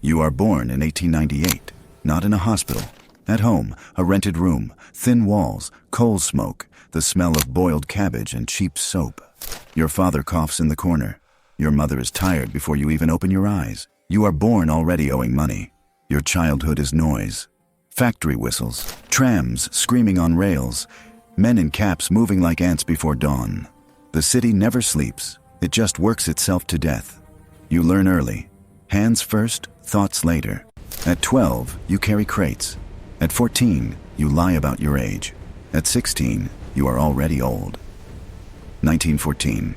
You are born in 1898, not in a hospital. At home, a rented room, thin walls, coal smoke, the smell of boiled cabbage and cheap soap. Your father coughs in the corner. Your mother is tired before you even open your eyes. You are born already owing money. Your childhood is noise. Factory whistles, trams screaming on rails, men in caps moving like ants before dawn. The city never sleeps. It just works itself to death. You learn early. Hands first, thoughts later. At 12, you carry crates. At 14, you lie about your age. At 16, you are already old. 1914.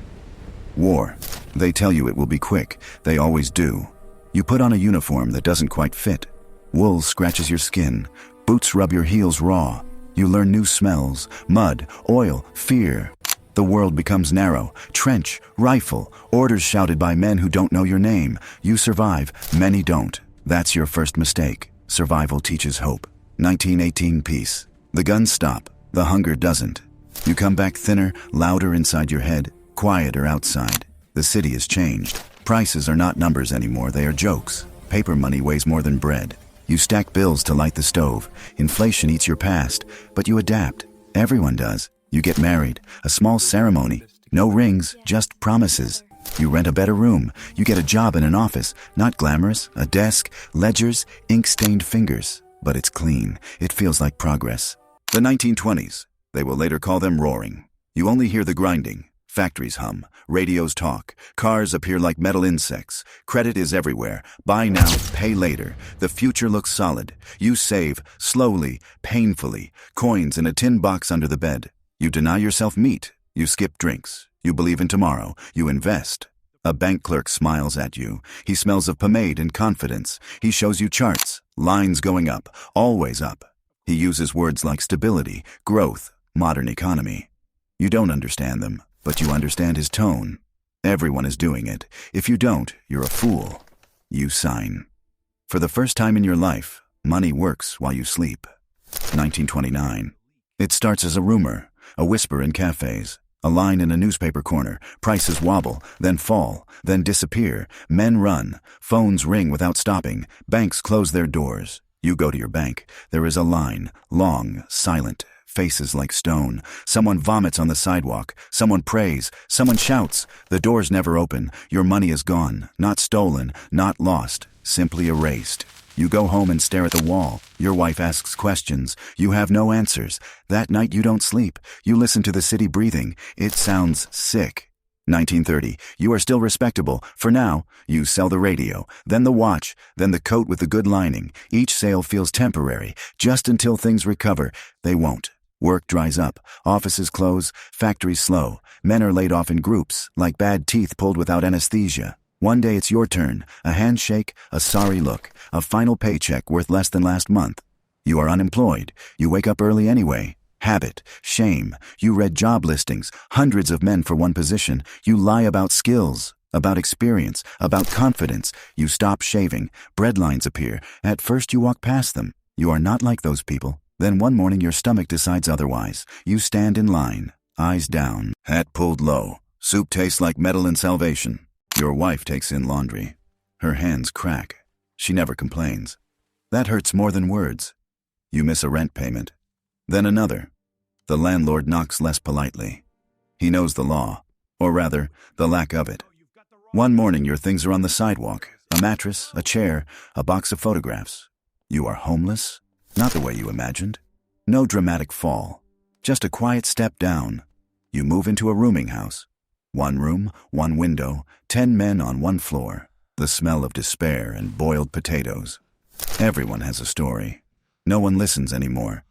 War. They tell you it will be quick. They always do. You put on a uniform that doesn't quite fit. Wool scratches your skin. Boots rub your heels raw. You learn new smells, mud, oil, fear. The world becomes narrow. Trench, rifle, orders shouted by men who don't know your name. You survive, many don't. That's your first mistake. Survival teaches hope. 1918 peace. The guns stop. The hunger doesn't. You come back thinner, louder inside your head, quieter outside. The city has changed. Prices are not numbers anymore, they are jokes. Paper money weighs more than bread. You stack bills to light the stove. Inflation eats your past, but you adapt. Everyone does. You get married, a small ceremony, no rings, just promises. You rent a better room. You get a job in an office, not glamorous, a desk, ledgers, ink-stained fingers. But it's clean. It feels like progress. The 1920s. They will later call them roaring. You only hear the grinding. Factories hum. Radios talk. Cars appear like metal insects. Credit is everywhere. Buy now, pay later. The future looks solid. You save, slowly, painfully. Coins in a tin box under the bed. You deny yourself meat. You skip drinks. You believe in tomorrow. You invest. A bank clerk smiles at you. He smells of pomade and confidence. He shows you charts, lines going up, always up. He uses words like stability, growth, modern economy. You don't understand them, but you understand his tone. Everyone is doing it. If you don't, you're a fool. You sign. For the first time in your life, money works while you sleep. 1929. It starts as a rumor. A whisper in cafes, a line in a newspaper corner. Prices wobble, then fall, then disappear. Men run. Phones ring without stopping. Banks close their doors. You go to your bank. There is a line, long, silent, faces like stone. Someone vomits on the sidewalk. Someone prays. Someone shouts. The doors never open. Your money is gone. Not stolen, not lost, simply erased. You go home and stare at the wall. Your wife asks questions. You have no answers. That night you don't sleep. You listen to the city breathing. It sounds sick. 1930. You are still respectable. For now, you sell the radio, then the watch, then the coat with the good lining. Each sale feels temporary, just until things recover. They won't. Work dries up. Offices close. Factories slow. Men are laid off in groups, like bad teeth pulled without anesthesia. One day it's your turn, a handshake, a sorry look, a final paycheck worth less than last month. You are unemployed. You wake up early anyway. Habit, shame. You read job listings, hundreds of men for one position. You lie about skills, about experience, about confidence. You stop shaving. Bread lines appear. At first you walk past them. You are not like those people. Then one morning your stomach decides otherwise. You stand in line, eyes down, hat pulled low. Soup tastes like metal and salvation. Your wife takes in laundry. Her hands crack. She never complains. That hurts more than words. You miss a rent payment. Then another. The landlord knocks less politely. He knows the law, or rather, the lack of it. One morning your things are on the sidewalk. A mattress, a chair, a box of photographs. You are homeless? Not the way you imagined. No dramatic fall. Just a quiet step down. You move into a rooming house. One room, one window, 10 men on one floor. The smell of despair and boiled potatoes. Everyone has a story. No one listens anymore.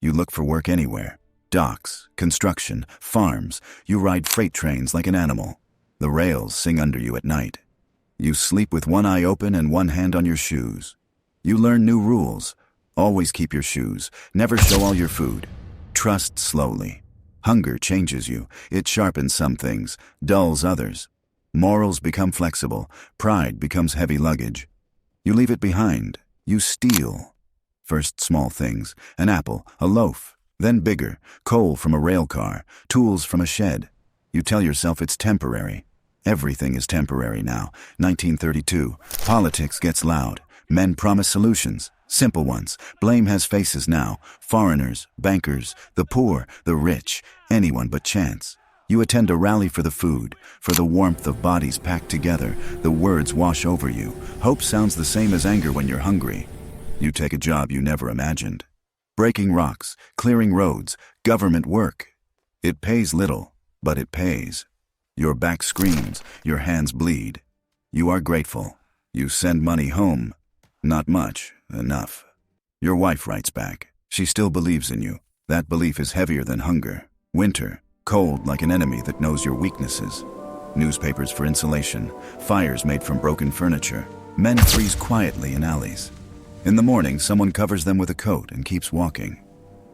You look for work anywhere. Docks, construction, farms. You ride freight trains like an animal. The rails sing under you at night. You sleep with one eye open and one hand on your shoes. You learn new rules. Always keep your shoes. Never show all your food. Trust slowly. Hunger changes you. It sharpens some things, dulls others. Morals become flexible. Pride becomes heavy luggage. You leave it behind. You steal. First small things, an apple, a loaf. Then bigger, coal from a rail car, tools from a shed. You tell yourself it's temporary. Everything is temporary now. 1932. Politics gets loud. Men promise solutions, simple ones. Blame has faces now. Foreigners, bankers, the poor, the rich, anyone but chance. You attend a rally for the food, for the warmth of bodies packed together. The words wash over you. Hope sounds the same as anger when you're hungry. You take a job you never imagined. Breaking rocks, clearing roads, government work. It pays little, but it pays. Your back screams, your hands bleed. You are grateful. You send money home. Not much, enough. Your wife writes back. She still believes in you. That belief is heavier than hunger. Winter, cold like an enemy that knows your weaknesses. Newspapers for insulation, fires made from broken furniture. Men freeze quietly in alleys. In the morning, someone covers them with a coat and keeps walking.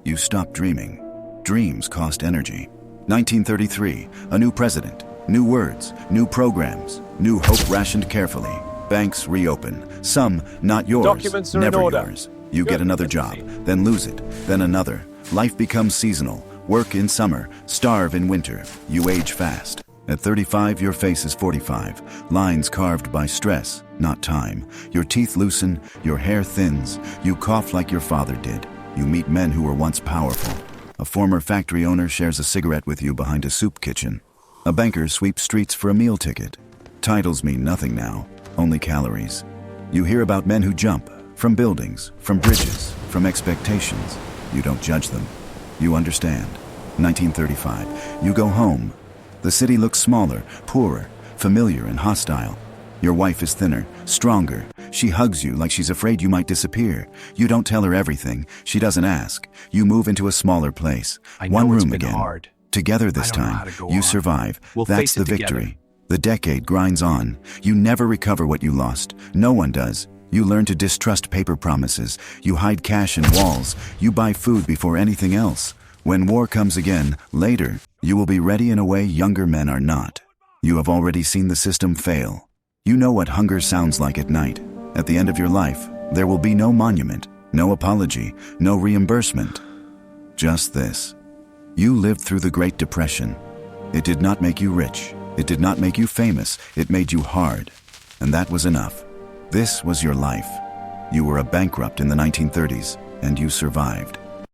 You stop dreaming. Dreams cost energy. 1933, a new president, new words, new programs, new hope rationed carefully. Banks reopen. Some, not yours, Documents are never in order. yours. You get another job, then lose it, then another. Life becomes seasonal. Work in summer, starve in winter. You age fast. At 35, your face is 45. Lines carved by stress, not time. Your teeth loosen, your hair thins. You cough like your father did. You meet men who were once powerful. A former factory owner shares a cigarette with you behind a soup kitchen. A banker sweeps streets for a meal ticket. Titles mean nothing now, only calories. You hear about men who jump, from buildings, from bridges, from expectations. You don't judge them. You understand. 1935. You go home. The city looks smaller, poorer, familiar and hostile. Your wife is thinner, stronger. She hugs you like she's afraid you might disappear. You don't tell her everything. She doesn't ask. You move into a smaller place. One room again. Hard. Together this time. You survive. That's the victory. The decade grinds on. You never recover what you lost. No one does. You learn to distrust paper promises. You hide cash in walls. You buy food before anything else. When war comes again, later, you will be ready in a way younger men are not. You have already seen the system fail. You know what hunger sounds like at night. At the end of your life, there will be no monument, no apology, no reimbursement. Just this. You lived through the Great Depression. It did not make you rich. It did not make you famous. It made you hard. And that was enough. This was your life. You were a bankrupt in the 1930s, and you survived.